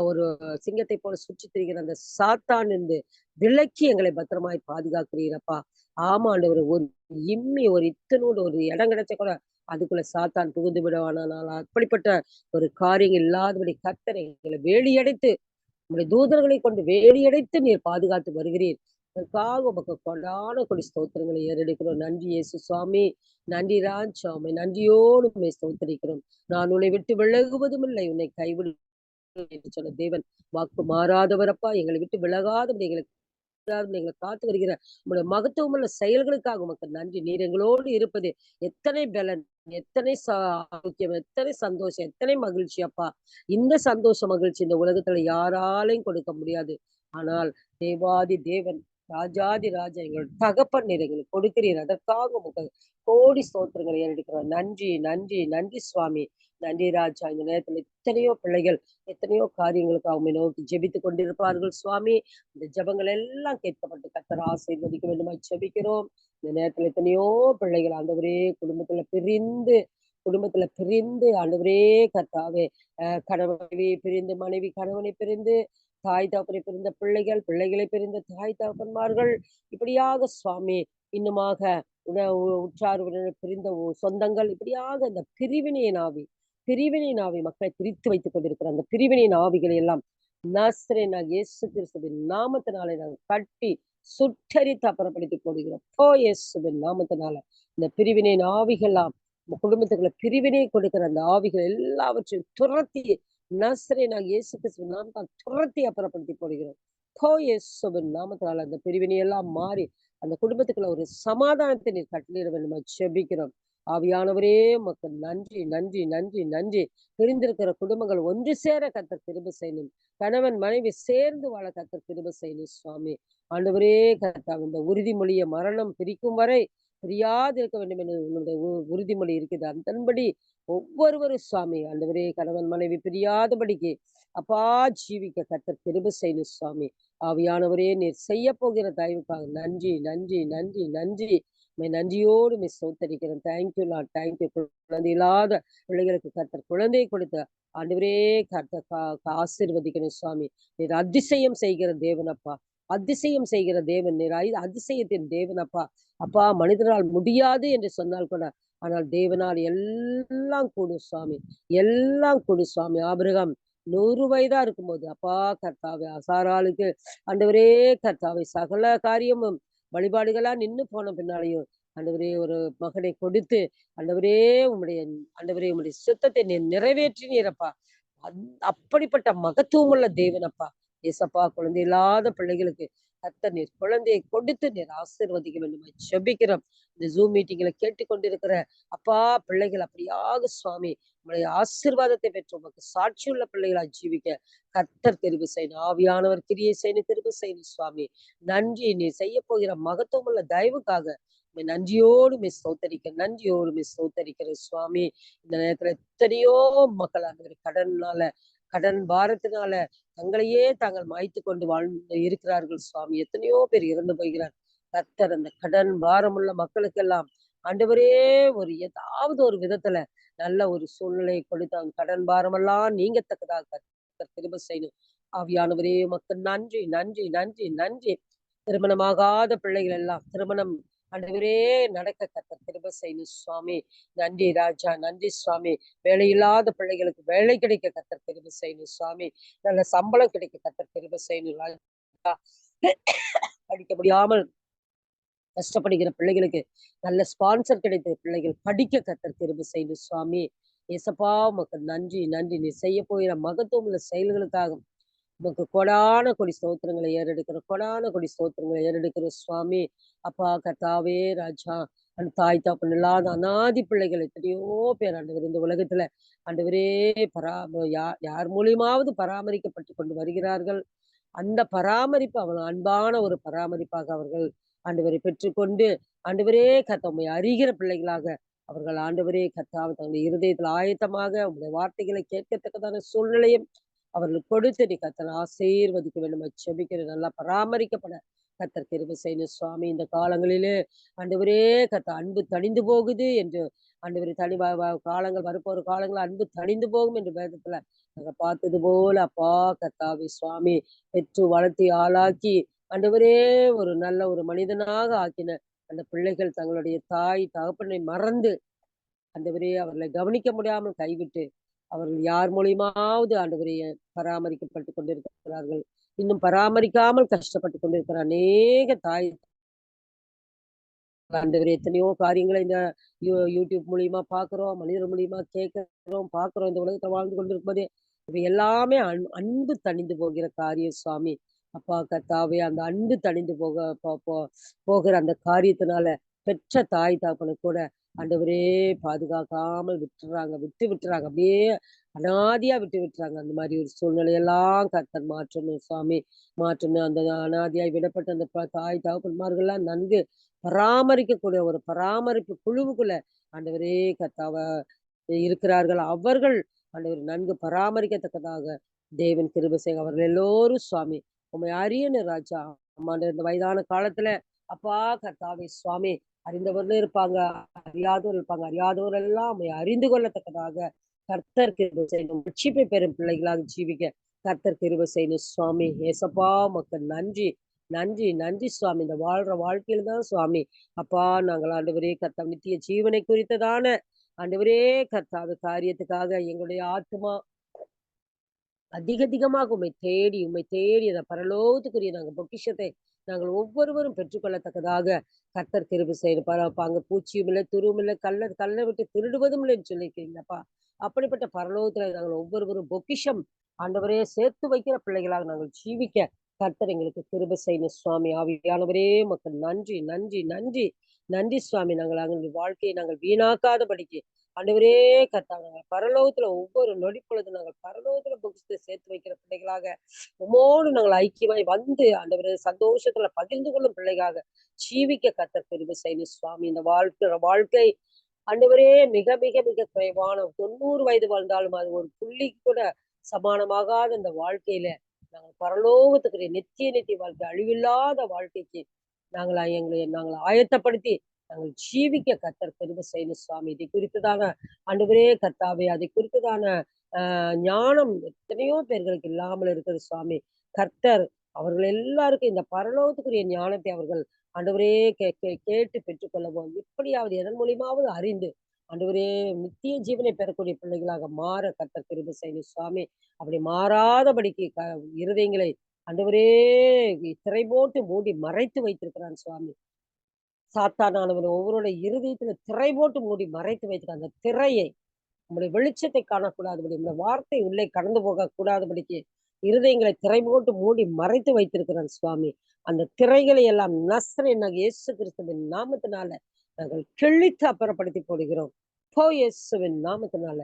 ஒரு சிங்கத்தைப் போல சுற்றித் திரிகிற அந்த சாத்தான் என்று விலக்கி எங்களை பத்திரமாய் பாதுகாக்கிறீரப்பா. ஆமா ஆண்டவரே. ஒரு இம்மி, ஒரு இத்துணூண்டு ஒரு இடம் கிடைச்சா கூட அதுக்குள்ள சாத்தான் புகுந்து விடுவானானால் அப்படிப்பட்ட ஒரு காரியம் இல்லாதபடி கர்த்தர் எங்களை வேலியடைத்து உம்முடைய தூதர்களை கொண்டு வேலியடைத்து நீர் பாதுகாத்து வருகிறீர். அதற்காக உமக்கு கொடான கொடி ஸ்தோத்திரங்களை ஏறெடுக்கிறோம். நன்றி இயேசு சுவாமி. நன்றி ராஜா. உம்மை நன்றியோடு உம்மை ஸ்தோத்திரிக்கிறோம். நான் உன்னை விட்டு விலகுவதும் இல்லை, உன்னை கைவிடு என்று சொன்ன தேவன் வாக்கு மாறாதவரப்பா. எங்களை விட்டு விலகாதபடி எங்களை காத்து வருகிற உங்களுடைய மகத்துவமுள்ள செயல்களுக்காக உமக்கு நன்றி. நீர் எங்களோடு இருப்பது எத்தனை பலன், எத்தனை ஆரோக்கியம், எத்தனை சந்தோஷம், எத்தனை மகிழ்ச்சி அப்பா. இந்த சந்தோஷ மகிழ்ச்சி இந்த உலகத்துல யாராலையும் கொடுக்க முடியாது. ஆனால் தேவாதி தேவன், ராஜாதி ராஜா, எங்களோட தகப்பன் நீர் எங்களுக்கு கொடுக்கிறீர். அதற்காக உமக்கு கோடி ஸ்தோத்திரங்களை ஏறெடுக்கிறோம். நன்றி, நன்றி, நன்றி சுவாமி. நன்றி ராஜா. இந்த நேரத்துல எத்தனையோ பிள்ளைகள் எத்தனையோ காரியங்களுக்கு அவங்க நோக்கி ஜெபித்துக் கொண்டிருப்பார்கள் சுவாமி. இந்த ஜெபங்கள் எல்லாம் கேட்கப்பட்டு கர்த்தர் ஆசீர்வதிக்க வேண்டுமாய் ஜெபிக்கிறோம். இந்த நேரத்துல எத்தனையோ பிள்ளைகள் ஆண்டவரே குடும்பத்துல பிரிந்து ஆண்டவரே கர்த்தாவே கணவனை பிரிந்து, மனைவி கணவனை பிரிந்து, தாய் தகப்பனை பிரிந்த பிள்ளைகள், பிள்ளைகளை பிரிந்த தாய் தகப்பன்மார்கள், இப்படியாக சுவாமி இன்னுமாக உற்றார் உறவினர் பிரிந்த சொந்தங்கள், இப்படியாக இந்த பிரிவினையின் ஆவி மக்களை பிரித்து வைத்துக் கொண்டிருக்கிற அந்த பிரிவினையின் ஆவிகளை எல்லாம் நசரேயனாகிய இயேசு கிறிஸ்துவின் நாமத்தினாலே நாங்கள் கட்டி சுட்டெரித்து அப்புறப்படுத்தி போடுகிறோம். இயேசுவின் நாமத்தினால இந்த பிரிவினையின் ஆவிகள்லாம் நம்ம குடும்பத்துக்குள்ள பிரிவினை கொடுக்கிற அந்த ஆவிகள் எல்லாவற்றையும் துரத்தி நசரேயனாகிய இயேசு கிறிஸ்துவின் நாமத்தால் துரத்தி அப்புறப்படுத்தி போடுகிறோம். இயேசுவின் நாமத்தினால அந்த பிரிவினை எல்லாம் மாறி அந்த குடும்பத்துக்குள்ள ஒரு சமாதானத்தை நீர் கட்டளையிட வேண்டுமா ஜெபிக்கிறோம். ஆவியானவரே உமக்கு நன்றி, நன்றி, நன்றி, நன்றி. பிரிந்திருக்கிற குடும்பங்கள் ஒன்று சேர கர்த்தர் கிருபை செய்யணும். கணவன் மனைவி சேர்ந்து வாழ கர்த்தர் கிருபை செய்யணும் சுவாமி. ஆண்டவரே கர்த்தாவே, இந்த உறுதிமொழியை மரணம் பிரிக்கும் வரை பிரியாது இருக்க வேண்டும் என்று உன்னுடைய உறுதிமொழி இருக்குது. அதன்படி ஒவ்வொருவரும் சுவாமி ஆண்டவரே கணவன் மனைவி பிரியாதபடிக்கு அப்பா ஜீவிக்க கர்த்தர் கிருபை செய்யணும் சுவாமி. ஆவியானவரே நீர் செய்ய போகிற தயவுக்காக நன்றி, நன்றி, நன்றி, நன்றி. நன்றியோடு ஸ்தோத்தரிக்கிறேன். Thank you Lord. தேங்க்யூ. குழந்தை இல்லாத பிள்ளைகளுக்கு கர்த்தர் குழந்தையை கொடுத்த ஆண்டவரே கர்த்தர் ஆசீர்வதிக்கணும் சுவாமி. நீர் அதிசயம் செய்கிற தேவனப்பா. அதிசயம் செய்கிற தேவன் நீர். அதிசயத்தின் தேவனப்பா. அப்பா மனிதனால் முடியாது என்று சொன்னால் கூட ஆனால் தேவனால் எல்லாம் கூடும் சுவாமி. எல்லாம் கூடும் சுவாமி. ஆபிரகாம் 100 வயதா இருக்கும்போது அப்பா கர்த்தாவே சாராளுக்கு ஆண்டவரே கர்த்தாவே சகல காரியமும் வழிபாடுகளா நின்னு போன பின்னாலையும் ஆண்டவரே ஒரு மகனை கொடுத்து ஆண்டவரே உம்முடைய சித்தத்தை நீர் நிறைவேற்றினீரப்பா. அப்படிப்பட்ட மகத்துவமுள்ள தேவனப்பா. ஏசப்பா குழந்தை இல்லாத பிள்ளைகளுக்கு கர்த்தர் நீர் குழந்தையை கொடுத்து நீர் ஆசீர்வதிக்க வேண்டுமா ஜெபிக்கிறோம். இந்த ஜூம் மீட்டிங்ல கேட்டுக்கொண்டிருக்கிற அப்பா பிள்ளைகள் அப்படியாக சுவாமி உங்களுடைய ஆசீர்வாதத்தை பெற்று உமக்கு சாட்சியுள்ள பிள்ளைகளா ஜீவிக்க கர்த்தர் தெரிவு செய்யணும். ஆவியானவர் கிரியை செய்யணும், தெரிவு செய்யணும் சுவாமி. நன்றி. நீ செய்ய போகிற மகத்துவமுள்ள தயவுக்காக நன்றியோடு ஸ்தோத்தரிக்கிற சுவாமி. இந்த நேரத்துல எத்தனையோ மக்கள் அந்த கடன் பாரத்தினால தங்களையே தாங்கள் மாய்த்து கொண்டு வாழ்ந்து இருக்கிறார்கள் சுவாமி. எத்தனையோ பேர் இறந்து போகிறார். கர்த்தர் அந்த கடன் பாரமுள்ள மக்களுக்கெல்லாம் ஆண்டவரே ஏதாவது ஒரு விதத்துல நல்ல ஒரு சூழ்நிலையை கொடுத்து அவங்க கடன் பாரமெல்லாம் நீங்கத்தக்கதாக கர்த்தர் கிருபை செய்யணும். ஆவியானவரே உமக்கு நன்றி, நன்றி, நன்றி, நன்றி. திருமணமாகாத பிள்ளைகள் எல்லாம் திருமணம் ஆண்டவரே நடக்க கர்த்தர் கிருபை செய்யணும் சுவாமி. நன்றி ராஜா. நன்றி சுவாமி. வேலையில்லாத பிள்ளைகளுக்கு வேலை கிடைக்க கர்த்தர் கிருபை செய்யணும் சுவாமி. நல்ல சம்பளம் கிடைக்க கர்த்தர் கிருபை செய்யணும் ராஜா. படிக்க முடியாமல் கஷ்டப்படுகிற பிள்ளைகளுக்கு நல்ல ஸ்பான்சர் கிடைத்த பிள்ளைகள் படிக்க கர்த்தர் கிருபை செய்யணும் சுவாமி. ஏசப்பா உமக்கு நன்றி, நன்றி. நீ செய்ய போகிற மகத்துவமுள்ள செயல்களுக்காக உமக்கு கொடான கொடி ஸ்தோத்திரங்களை ஏறெடுக்கிறோம். கொடான கொடி ஸ்தோத்திரங்களை ஏறெடுக்கிறோம் சுவாமி. அப்பா கர்த்தாவே ராஜா, அந்த தாய் தகப்பன் இல்லாத அநாதி பிள்ளைகள் எத்தனையோ பேர் ஆண்டவரே இந்த உலகத்துல ஆண்டவரே பரா யார் மூலியமாவது பராமரிக்கப்பட்டு கொண்டு வருகிறார்கள். அந்த பராமரிப்பு அவள் அன்பான ஒரு பராமரிப்பாக அவர்கள் ஆண்டவரை பெற்றுக்கொண்டு, ஆண்டவரே கர்த்தா உம்மை அறிகிற பிள்ளைகளாக அவர்கள் ஆண்டவரே கர்த்தாவே தங்களுடைய இருதயத்தில் ஆயத்தமாக உம்முடைய வார்த்தைகளை கேட்கத்தக்கதான சூழ்நிலையும் அவர்களுக்கு கொடுத்து நீ கர்த்தர் ஆசீர்வதிக்க வேண்டும். செபிக்கிறேன். நல்லா பராமரிக்கப்பட கர்த்தர் கிருபை செய்யணும் சுவாமி. இந்த காலங்களிலே ஆண்டவரே கர்த்தர் அன்பு தணிந்து போகுது என்று ஆண்டவரே தனி வ வ காலங்கள் வரப்போற காலங்கள்ல அன்பு தணிந்து போகும் என்று வேதத்துல நாங்க பார்த்தது போல அப்பா கர்த்தாவே சுவாமி பெற்று வளர்த்தி ஆளாக்கி ஆண்டவரே ஒரு நல்ல ஒரு மனிதனாக ஆக்கின அந்த பிள்ளைகள் தங்களுடைய தாய் தகப்பனை மறந்து ஆண்டவரே அவர்களை கவனிக்க முடியாமல் கைவிட்டு அவர்கள் யார் மூலியமாவது ஆண்டவரே பராமரிக்கப்பட்டு கொண்டிருக்கிறார்கள். இன்னும் பராமரிக்காமல் கஷ்டப்பட்டு கொண்டிருக்கிற அநேக தாய் ஆண்டவரே எத்தனையோ காரியங்களை இந்த யூடியூப் மூலியமா பார்க்கிறோம், மனிதர் மூலியமா கேட்கிறோம், பார்க்கிறோம். இந்த உலகத்துல வாழ்ந்து கொண்டிருக்கும்போதே இவை எல்லாமே அன்பு தணிந்து போகிற காரியம் சுவாமி. அப்பா கர்த்தாவே அந்த அன்பு தணிந்து போக போகிற அந்த காரியத்தினால பெற்ற தாய் தகப்பனை கூட ஆண்டவரே பாதுகாக்காமல் விட்டுறாங்க, விட்டுறாங்க. அப்படியே அனாதையா விட்டுறாங்க. அந்த மாதிரி ஒரு சூழ்நிலையெல்லாம் கர்த்தர் மாற்றணும் சுவாமி. மாற்றணும். அந்த அனாதையாய் விடப்பட்ட அந்த தாய் தகப்பன்மார்கள்லாம் நன்கு பராமரிக்கக்கூடிய ஒரு பராமரிப்பு குழுவுக்குள்ள ஆண்டவரே கர்த்தாவ இருக்கிறார்கள். அவர்கள் ஆண்டவர் நன்கு பராமரிக்கத்தக்கதாக தேவன் கிருபை செய்க. அவர்கள் எல்லோரும் சுவாமி உம்மை அறியணும் ராஜா. ஆமாண்ட இந்த வயதான காலத்துல அப்பா கர்த்தாவே சுவாமி அறிந்தவர்களும் இருப்பாங்க, அறியாதவர் இருப்பாங்க. அறியாதவர் எல்லாம் உம்மை அறிந்து கொள்ளத்தக்கதாக கர்த்தர் கிருபை செய்யணும். ரட்சிப்பை பெறும் பிள்ளைகளாக ஜீவிக்க கர்த்தர் கிருபை செய்யணும் சுவாமி. ஏசப்பா உமக்கு நன்றி. நன்றி, நன்றி சுவாமி. இந்த வாழ்ற வாழ்க்கையில தான் சுவாமி, அப்பா நாங்கள் ஆண்டவரே கர்த்தா நித்திய ஜீவனை குறித்ததான ஆண்டவரே கர்த்தாவே காரியத்துக்காக எங்களுடைய ஆத்துமா அதிகமாக உம்மை தேடி அந்த பரலோகத்துக்குரிய நாங்க பொக்கிஷத்தை நாங்கள் ஒவ்வொருவரும் பெற்றுக்கொள்ளத்தக்கதாக கர்த்தர் கிருபை செய்யணும். அங்க பூச்சியும் இல்லை, துருவும் இல்லை, கல்லை விட்டு திருடுவதும் இல்லைன்னு சொல்லியிருக்கிறீங்களப்பா. அப்படிப்பட்ட பரலோகத்துல நாங்கள் ஒவ்வொருவரும் பொக்கிஷம் ஆண்டவரே சேர்த்து வைக்கிற பிள்ளைகளாக நாங்கள் ஜீவிக்க கர்த்தர் எங்களுக்கு கிருபை செய்யணும் சுவாமி. ஆவியானவரே மக்கள் நன்றி, நன்றி, நன்றி, நன்றி சுவாமி. நாங்கள் எங்களுடைய வாழ்க்கையை நாங்கள் வீணாக்காதபடிக்கு ஆண்டவரே கர்த்தாவே நாங்கள் பரலோகத்துல ஒவ்வொரு நொடி பொழுது நாங்கள் பரலோகத்துல பொக்கிஷத்தை சேர்த்து வைக்கிற பிள்ளைகளாக உம்மோடு நாங்கள் ஐக்கியமாய் வந்து ஆண்டவரே சந்தோஷத்துல பகிர்ந்து கொள்ளும் பிள்ளைகளாக ஜீவிக்க கர்த்தர் கிருபை செய்யணும் சுவாமி. இந்த வாழ்க்கை ஆண்டவரே மிக மிக மிக குறைவான 90 வயது வாழ்ந்தாலும் அது ஒரு புள்ளி கூட சமானமாகாத இந்த வாழ்க்கையில நாங்கள் பரலோகத்துக்குரிய நித்திய நித்திய வாழ்க்கை அழிவில்லாத வாழ்க்கைக்கு நாங்கள் ஆயத்தப்படுத்தி நாங்கள் ஜீவிக்க கர்த்தர் கிருபை செய்யணும் சுவாமி. இதை குறித்ததான ஆண்டவரே கர்த்தாவே அதை குறித்ததான ஞானம் எத்தனையோ பேர்களுக்கு இல்லாமல் இருக்குது சுவாமி. கர்த்தர் அவர்கள் எல்லாருக்கும் இந்த பரலோகத்துக்குரிய ஞானத்தை அவர்கள் ஆண்டவரே கேட்டு பெற்றுக்கொள்ளவும் எப்படியாவது எதன் மூலியமாவது அறிந்து ஆண்டவரே நித்திய ஜீவனை பெறக்கூடிய பிள்ளைகளாக மாற கர்த்தர் கிருபை செய்யணும் சுவாமி. அப்படி மாறாதபடிக்கு இருதயங்களை ஆண்டவரே திரை போட்டு மூடி மறைத்து வைத்திருக்கிறான் சுவாமி. சாத்தானானவன் ஒவ்வொருடைய இருதயத்துல திரை போட்டு மூடி மறைத்து வைத்திருக்க அந்த திரையை நம்முடைய வெளிச்சத்தை காணக்கூடாதபடி நம்முடைய வார்த்தை உள்ளே கடந்து போக கூடாதபடிக்கு இருதயங்களை திரை போட்டு மூடி மறைத்து வைத்திருக்கிறான் சுவாமி. அந்த திரைகளை எல்லாம் நஸ்ரேனாகிய இயேசு கிறிஸ்துவின் நாமத்தினால நாங்கள் கிழித்து அப்புறப்படுத்தி போடுகிறோம். போ இயேசுவின் நாமத்தினால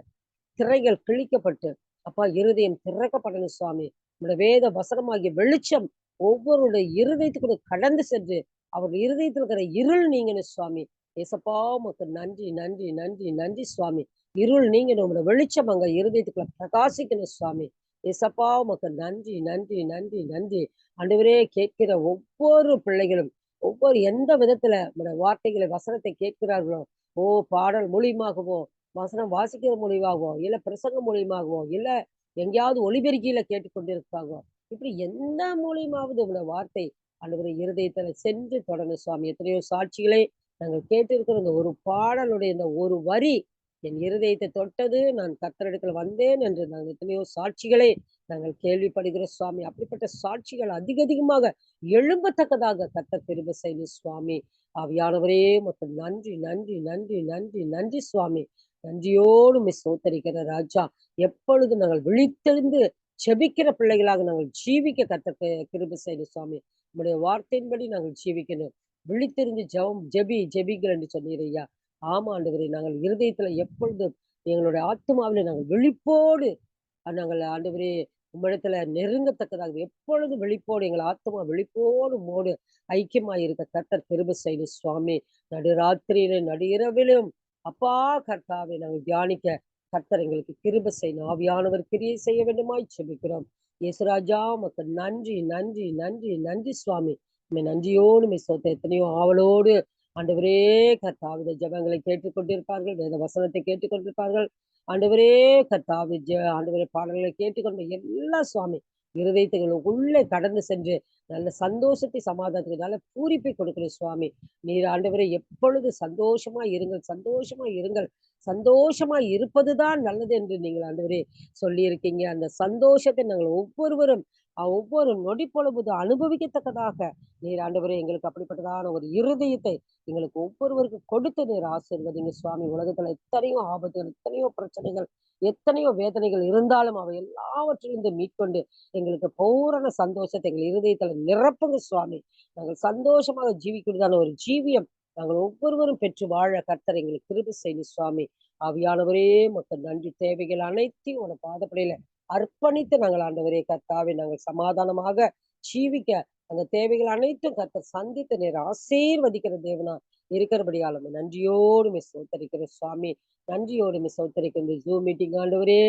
திரைகள் கிழிக்கப்பட்டு அப்பா இருதயம் திறக்கப்படணும் சுவாமி. நம்முடைய வேத வசனமாகிய வெளிச்சம் ஒவ்வொருடைய இருதயத்துக்குள்ள கடந்து சென்று அவர் இருதயத்தில் இருக்கிற இருள் நீங்கணும் சுவாமி. ஏசப்பா உமக்கு நன்றி, நன்றி, நன்றி, நன்றி சுவாமி. இருள் நீங்கணும். உங்களோட வெளிச்சம் அங்க இருதயத்துக்குள்ள பிரகாசிக்கணும் சுவாமி. ஏசப்பா உமக்கு நன்றி, நன்றி, நன்றி, நன்றி. ஆண்டவரே கேட்கிற ஒவ்வொரு பிள்ளைகளும் ஒவ்வொரு எந்த விதத்துல நம்முடைய வார்த்தைகளை வசனத்தை கேட்கிறார்களோ, ஓ பாடல் மூலியமாகவோ, வசனம் வாசிக்கிற மூலியமாகவோ, இல்ல பிரசங்கம் மூலியமாகவோ, இல்ல எங்கேயாவது ஒலிபெருக்கியில கேட்டுக்கொண்டிருக்காங்க. இப்படி எந்த மூலியமாவது உங்களோட வார்த்தை ஆண்டவரே இருதயத்துல சென்று தொடரும் சுவாமி. எத்தனையோ சாட்சிகளை நாங்கள் கேட்டிருக்கிற இந்த ஒரு பாடலுடைய இந்த ஒரு வரி என் இருதயத்தை தொட்டது. நான் கர்த்தரிடத்துல வந்தேன் என்று நாங்கள் எத்தனையோ சாட்சிகளை நாங்கள் கேள்விப்படுகிறோம் சுவாமி. அப்படிப்பட்ட சாட்சிகள் அதிகமாக எழும்பத்தக்கதாக கர்த்தர் கிருபை செய்யணும் சுவாமி. ஆவியானவரே உமக்கு நன்றி, நன்றி, நன்றி, நன்றி, நன்றி சுவாமி. நன்றியோடு உம்மை ஸ்தோத்தரிக்கிற ராஜா. எப்பொழுது நாங்கள் விழித்தெழுந்து ஜெபிக்கிற பிள்ளைகளாக நாங்கள் ஜீவிக்க கர்த்தர் கிருபை செய்யணும் சுவாமி. உம்முடைய வார்த்தையின்படி நாங்கள் ஜீவிக்கணும். விழித்திருந்து ஜெபிங்கள் என்று சொன்னீர் ஐயா. ஆமா ஆண்டவரே, நாங்கள் இருதயத்துல எப்பொழுதும் எங்களுடைய ஆத்துமாவிலே நாங்கள் விழிப்போடு நாங்கள் ஆண்டவரே உம்மிடத்துல நெருங்கத்தக்கதாக எப்பொழுதும் விழிப்போடு எங்கள் ஆத்துமா விழிப்போடு உம்மோடு ஐக்கியமாய் இருக்க கர்த்தர் கிருபை செய்யணும் சுவாமி. நடுராத்திரியிலும் நடு இரவிலும் அப்பா கர்த்தாவே நாங்கள் தியானிக்க கர்த்தர் எங்களுக்கு கிருபை செய்யணும். ஆவியானவர் கிரியை செய்ய வேண்டுமாய் செபிக்கிறோம். இயேசுராஜா உமக்கு நன்றி நன்றி நன்றி நன்றி சுவாமி. உம்மை நன்றியோடு உம்மை எத்தனையோ ஆவலோடு ஆண்டவரே கர்த்தாவே இந்த ஜெபங்களை கேட்டுக்கொண்டிருப்பார்கள், வேத வசனத்தை கேட்டுக்கொண்டிருப்பார்கள். ஆண்டவரே கர்த்தாவே ஆண்டவரே பாடல்களை கேட்டுக்கொண்டு எல்லா சுவாமி இருதயத்துக்கு உள்ளே கடந்து சென்று நல்ல சந்தோஷத்தை சமாதானத்துக்கு நல்ல பூரிப்பை கொடுக்கிற சுவாமி. நீர் ஆண்டவரே எப்பொழுது சந்தோஷமா இருங்கள், சந்தோஷமா இருங்கள், சந்தோஷமா இருப்பதுதான் நல்லது என்று நீங்கள் ஆண்டவரே சொல்லியிருக்கீங்க. அந்த சந்தோஷத்தை நாங்கள் ஒவ்வொருவரும் ஒவ்வொரு நொடி பொழுது அனுபவிக்கத்தக்கதாக நீர் ஆண்டவரே எங்களுக்கு அப்படிப்பட்டதான ஒரு இருதயத்தை எங்களுக்கு ஒவ்வொருவருக்கும் கொடுத்து நீர் ஆசீர்வதிங்க சுவாமி. உலகத்துல எத்தனையோ ஆபத்துகள், எத்தனையோ பிரச்சனைகள், எத்தனையோ வேதனைகள் இருந்தாலும் அவை எல்லாவற்றிலிருந்து மீட்கொண்டு எங்களுக்கு பூரண சந்தோஷத்தை எங்கள் இருதயத்துல நிரப்புங்க சுவாமி. நாங்கள் சந்தோஷமாக ஜீவிக்கிறதான ஒரு ஜீவியம் நாங்கள் ஒவ்வொருவரும் பெற்று வாழ கர்த்தர் எங்களுக்கு கிருபை செய்யணும் சுவாமி. ஆவியானவரே மக்கள் நன்றி. தேவைகள் அனைத்தையும் உன பாதப்படையில அர்ப்பணித்து நாங்கள் ஆண்டவரே கர்த்தாவே நாங்கள் சமாதானமாக ஜீவிக்க அந்த தேவைகள் அனைத்தும் கர்த்தர் சந்தித்து நேர் ஆசீர்வதிக்கிற தேவனா இருக்கிறபடியால் நன்றியோடு சோத்தரிக்கிற சுவாமி. நன்றியோடு சோத்தரிக்கிற இந்த ஜூம் மீட்டிங் ஆண்டவரே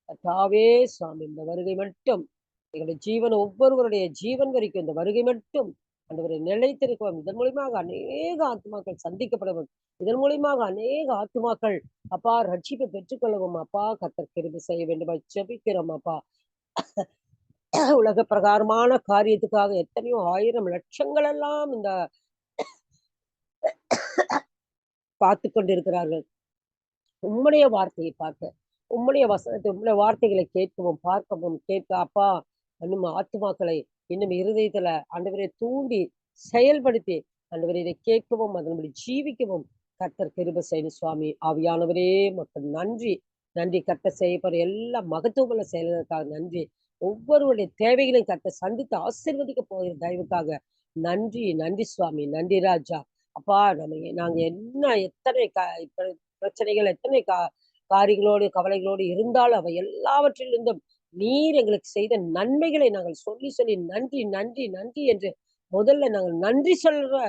கர்த்தாவே சுவாமி, இந்த வருகை மட்டும் எங்களுடைய ஜீவன் ஒவ்வொருவருடைய ஜீவன் வரைக்கும் இந்த வருகை மட்டும் ஆண்டவரை நிலைத்திருக்கவும், இதன் மூலியமாக அநேக ஆத்துமாக்கள் சந்திக்கப்படவும், இதன் மூலியமாக அநேக ஆத்துமாக்கள் அப்பா ரட்சிப்பை பெற்றுக்கொள்ளவும் அப்பா கர்த்தர் கிருபை செய்ய வேண்டுமா ஜெபிக்கிறோம் அப்பா. உலக பிரகாரமான காரியத்துக்காக எத்தனையோ ஆயிரம் லட்சங்கள் எல்லாம் இந்த பார்த்து கொண்டிருக்கிறார்கள். உம்முடைய வார்த்தையை பார்க்க, உம்முடைய வசனத்தை, உம்முடைய வார்த்தைகளை கேட்கவும், பார்க்கவும், கேட்க அப்பா இன்னும் ஆத்துமாக்களை இன்னும் இருதயத்துல ஆண்டவரை தூண்டி செயல்படுத்தி ஆண்டவரை இதை கேட்கவும் அதன்படி ஜீவிக்கவும் கர்த்தர் கிருபை செய்யணும் சுவாமி. ஆவியானவரே மக்கள் நன்றி நன்றி. கர்த்தர் செய்யப்படுற எல்லா மகத்துவமுள்ள செயல்களுக்காக நன்றி. ஒவ்வொருவருடைய தேவைகளையும் கர்த்தர் சந்தித்து ஆசீர்வதிக்க போகிற தயவுக்காக நன்றி நன்றி சுவாமி. நன்றி ராஜா. அப்பா நாங்க என்ன எத்தனை பிரச்சனைகள், எத்தனை காரியங்களோடு கவலைகளோடு இருந்தாலும் அவை எல்லாவற்றிலிருந்தும் நீர் எங்களுக்கு செய்த நன்மைகளை நாங்கள் சொல்லி சொல்லி நன்றி நன்றி நன்றி என்று முதல்ல நாங்கள் நன்றி சொல்ற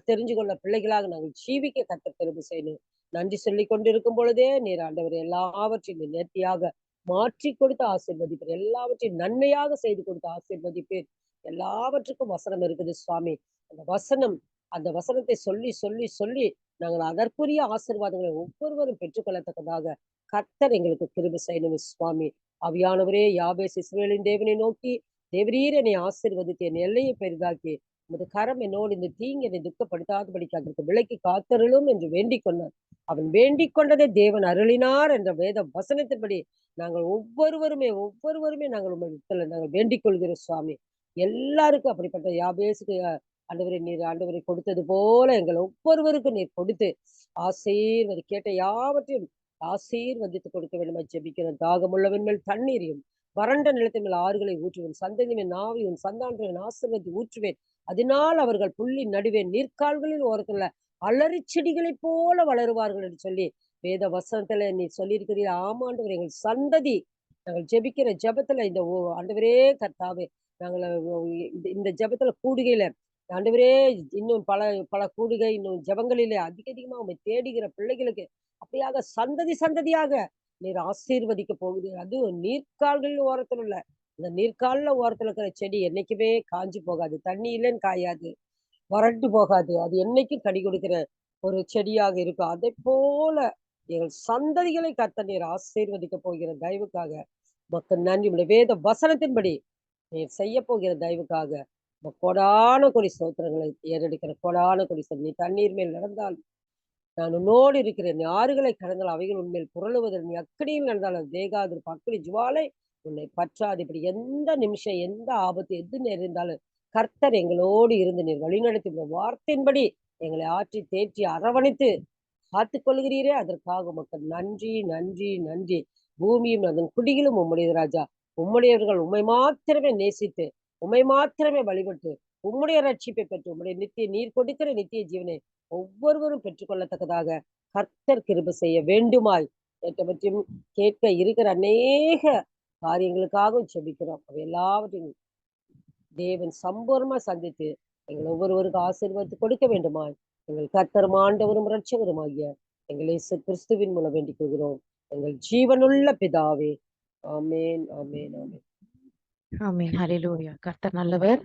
தெரிஞ்சு கொள்ள பிள்ளைகளாக நாங்கள் ஜீவிக்க கர்த்தர் கிருபை செய்யணும். நன்றி சொல்லிக் கொண்டிருக்கும் பொழுதே நீர் ஆண்டவர் எல்லாவற்றையும் நேர்த்தியாக மாற்றி கொடுத்து ஆசீர்வதிப்பீர், எல்லாவற்றையும் நன்மையாக செய்து கொடுத்து ஆசீர்வதிப்பீர். எல்லாவற்றுக்கும் வசனம் இருக்குது சுவாமி. அந்த வசனம், அந்த வசனத்தை சொல்லி சொல்லி சொல்லி நாங்கள் அதற்குரிய ஆசீர்வாதங்களை ஒவ்வொருவரும் பெற்றுக்கொள்ளத்தக்கதாக கர்த்தர் எங்களுக்கு கிருபை செய்யணும் சுவாமி. ஆவியானவரே யாபேஸ் இஸ்ரவேலின் தேவனை நோக்கி, தேவரீர் என்னை ஆசீர்வதித்து என் எல்லையை பெரிதாக்கி உமது கரம் என்னோடு இந்த தீங்கு என்னை துக்கப்படுத்தாதபடிக்கு அதற்கு விலக்கி காத்தருளும் என்று வேண்டிக் கொண்டார். அவன் வேண்டிக் கொண்டதை தேவன் அருளினார் என்ற வேத வசனத்தின்படி நாங்கள் ஒவ்வொருவருமே நாங்கள் உங்களிடத்துல நாங்கள் வேண்டிக் கொள்கிறோம் சுவாமி. எல்லாருக்கும் அப்படிப்பட்ட யாபேசுக்கு ஆண்டவரை நீர் ஆண்டவரை கொடுத்தது போல எங்கள் ஒவ்வொருவருக்கும் நீர் கொடுத்து கேட்ட யாவற்றையும் ஆசீர்வதித்து கொடுக்க வேண்டுமா ஜெபிக்கிறேன். தாகமுள்ளவன் மேல் தண்ணீரையும் வறண்ட நிலத்தின் மேல் ஆறுகளை ஊற்றுவேன். சந்ததியின் நாவியும் சந்தான்களின் ஆசீர்வதி ஊற்றுவேன். அதனால் அவர்கள் புல்லின் நடுவே நீர்க்கால்களில் ஓரத்துல அலறி செடிகளைப் போல வளருவார்கள் என்று சொல்லி வேத வசனத்துல நீ சொல்லியிருக்கிறீர். ஆமாண்டவர் எங்கள் சந்ததி நாங்கள் ஜெபிக்கிற ஜெபத்துல இந்த ஆண்டவரே கர்த்தாவே நாங்கள் இந்த ஜெபத்துல கூடுகையில ஆண்டவரே இன்னும் பல பல கூடுகை இன்னும் ஜெபங்களிலே அதிகமா உண்மை தேடுகிற பிள்ளைகளுக்கு அப்படியாக சந்ததி சந்ததியாக நீர் ஆசீர்வதிக்க போகுது. அதுவும் நீர்க்கால்களின் ஓரத்தில் உள்ள இந்த நீர்க்கால்ல ஓரத்துல இருக்கிற செடி என்னைக்குமே காஞ்சு போகாது, தண்ணி இல்லைன்னு காயாது, வறண்டு போகாது. அது என்னைக்கும் கனி கொடுக்கிற ஒரு செடியாக இருக்கும். அதை போல எங்கள் சந்ததிகளை கர்த்தர் நீர் ஆசீர்வதிக்க போகிற தயவுக்காக மக்கள் நன்றி. உடைய வேத வசனத்தின்படி நீர் செய்ய போகிற தயவுக்காக கொடான கொடி ஸ்தோத்திரங்களை ஏறெடுக்கிற கொடான கொடி நீ தண்ணீர் மேல் நடந்தால் நான் உன்னோடு இருக்கிறேன். நீ ஆறுகளை கடந்தால் அவைகள் உண்மையில் புரளுவதில், நீ அக்கடியில் நடந்தால் அது வேகாது, அக்கடி ஜுவாலை உன்னை பற்றாது. இப்படி எந்த நிமிஷம் எந்த ஆபத்து எது நேர்ந்தாலும் கர்த்தர் எங்களோடு இருந்து நீர் வழிநடத்தி வார்த்தையின்படி எங்களை ஆற்றி தேற்றி அரவணைத்து காத்துக் கொள்கிறீரே, அதற்காக மக்கள் நன்றி நன்றி நன்றி. பூமியும் அதன் குடிகளும் உம்முடையது ராஜா. உம்முடையவர்கள் உம்மை மாத்திரமே நேசித்து, உம்மை மாத்திரமே வழிபட்டு, உம்முடைய ரட்சிப்பை பெற்று, உம்முடைய நீர் கொடுக்கிற நித்திய ஜீவனை ஒவ்வொருவரும் பெற்றுக்கொள்ளத்தக்கதாக கர்த்தர் கிருபை செய்ய வேண்டுமாய் பற்றியும் கேட்க இருக்கிற அநேக காரியங்களுக்காகவும் செபிக்கிறோம். அவை எல்லாவற்றையும் தேவன் சம்பூர்ணமா சந்தித்து எங்கள் ஒவ்வொருவருக்கும் ஆசீர்வாதத்தை கொடுக்க வேண்டுமாய் எங்கள் கர்த்தரும் ஆண்டவரும் இரட்சகருமாகிய எங்கள் இயேசு கிறிஸ்துவின் மூலம் வேண்டிக் கொள்கிறோம். எங்கள் ஜீவனுள்ள பிதாவே. ஆமென், ஆமென், ஆமென். ஆமென். ஹalleluya. கர்த்தர் நல்லவர்.